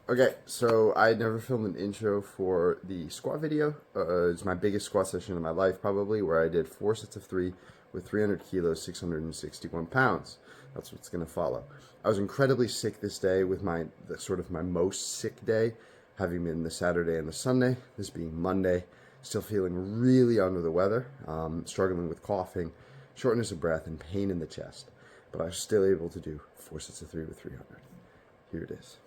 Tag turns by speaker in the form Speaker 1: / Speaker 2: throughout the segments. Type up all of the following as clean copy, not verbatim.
Speaker 1: Okay, so I never filmed an intro for the squat video. It's my biggest squat session in my life, probably, where I did 4 sets of 3 with 300 kilos, 661 pounds. That's what's going to follow. I was incredibly sick this day with my most sick day, having been the Saturday and the Sunday. This being Monday, still feeling really under the weather, struggling with coughing, shortness of breath, and pain in the chest. But I was still able to do 4 sets of 3 with 300. Here it is.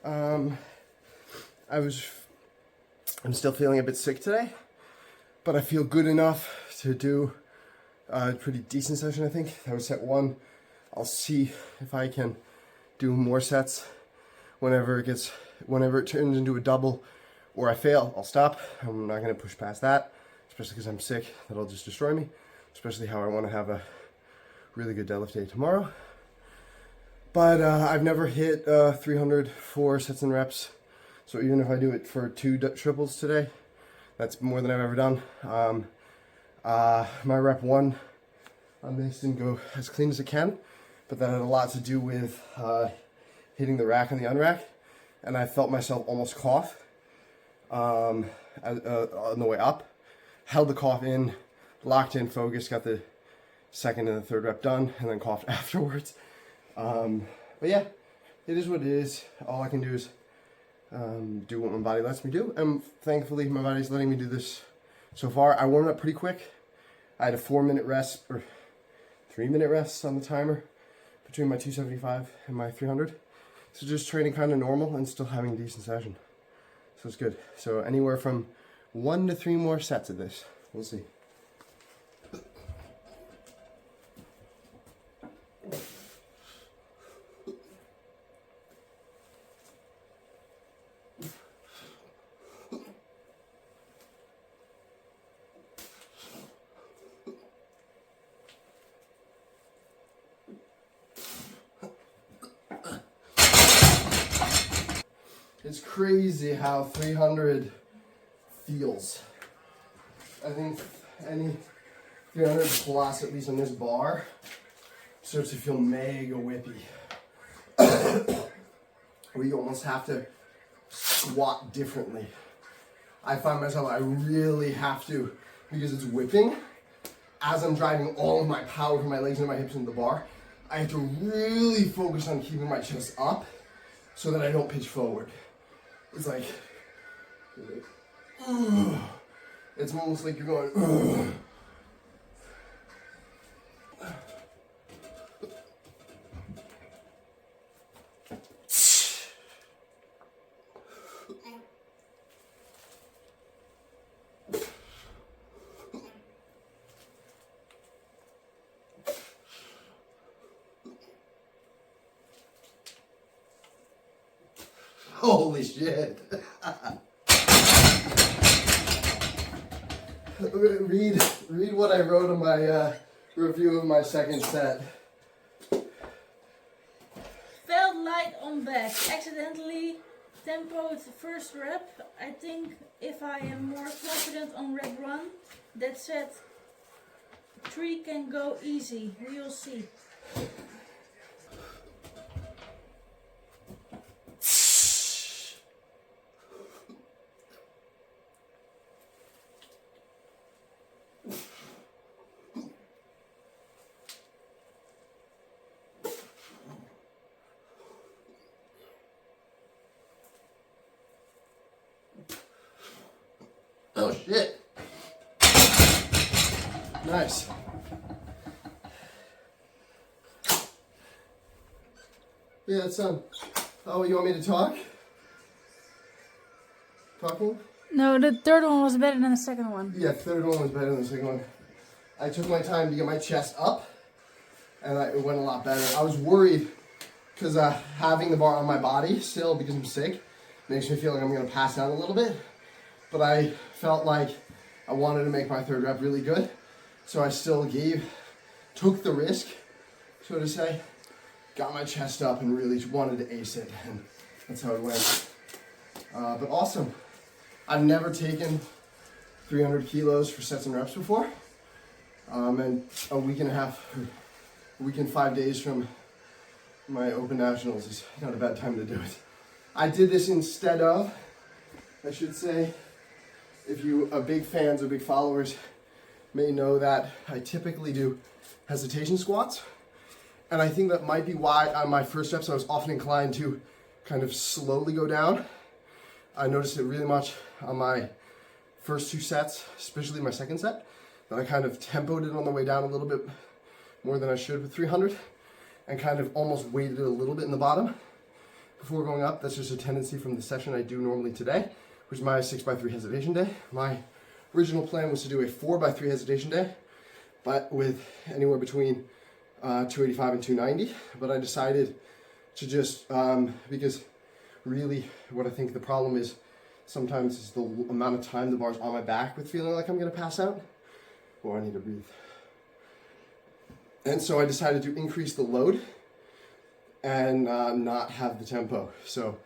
Speaker 1: Um, I'm still feeling a bit sick today, but I feel good enough to do a pretty decent session, I think. That was set 1. I'll see if I can do more sets whenever it turns into a double or I fail. I'll stop. I'm not going to push past that, especially because I'm sick. That'll just destroy me, especially how I want to have a really good deadlift day tomorrow. But I've never hit 300 for sets and reps. So even if I do it for 2 triples today, that's more than I've ever done. My rep 1 on this didn't go as clean as it can, but that had a lot to do with hitting the rack and the unrack. And I felt myself almost cough on the way up. Held the cough in, locked in, focused, got the second and the third rep done, and then coughed afterwards. But yeah, it is what it is. All I can do is do what my body lets me do, and thankfully my body's letting me do this so far. I warmed up pretty quick. I had a 4-minute rest, or 3-minute rest on the timer between my 275 and my 300. So just training kind of normal and still having a decent session. So it's good. So anywhere from 1 to 3 more sets of this. We'll see. It's crazy how 300 feels. I think any 300 plus, at least on this bar, starts to feel mega whippy. Where you almost have to squat differently. I find myself, I really have to, because it's whipping, as I'm driving all of my power from my legs and my hips into the bar, I have to really focus on keeping my chest up so that I don't pitch forward. It's like, it's almost like you're going, holy shit. Read what I wrote in my review of my second set.
Speaker 2: Felt light on back, accidentally tempo with the first rep. I think if I am more confident on rep 1, that set 3 can go easy. We'll see.
Speaker 1: Oh shit. Nice. Yeah, it's oh, you want me to talk? Talking?
Speaker 2: No, the third one was better than the second one.
Speaker 1: Yeah, third one was better than the second one. I took my time to get my chest up, and it went a lot better. I was worried because having the bar on my body still because I'm sick makes me feel like I'm gonna pass out a little bit. But I felt like I wanted to make my third rep really good, so I still took the risk, so to say, got my chest up and really wanted to ace it, and that's how it went. But awesome. I've never taken 300 kilos for sets and reps before, and a week and 5 days from my Open Nationals is not a bad time to do it. I did this instead of, I should say, if you are big fans or big followers may know that I typically do hesitation squats. And I think that might be why on my first reps I was often inclined to kind of slowly go down. I noticed it really much on my first 2 sets, especially my second set, that I kind of tempoed it on the way down a little bit more than I should with 300 and kind of almost weighted it a little bit in the bottom before going up. That's just a tendency from the session I do normally today, which is my 6x3 hesitation day. My original plan was to do a 4x3 hesitation day, but with anywhere between 285 and 290. But I decided to just, because really what I think the problem is sometimes is the amount of time the bar's on my back with feeling like I'm gonna pass out, or I need to breathe. And so I decided to increase the load and not have the tempo. So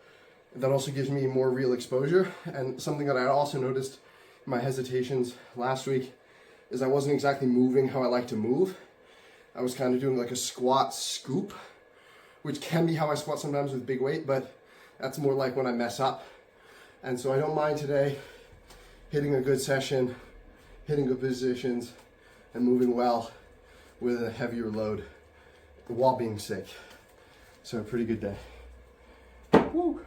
Speaker 1: that also gives me more real exposure. And something that I also noticed in my hesitations last week is I wasn't exactly moving how I like to move. I was kind of doing like a squat scoop, which can be how I squat sometimes with big weight, but that's more like when I mess up. And so I don't mind today hitting a good session, hitting good positions, and moving well with a heavier load while being sick. So a pretty good day. Woo!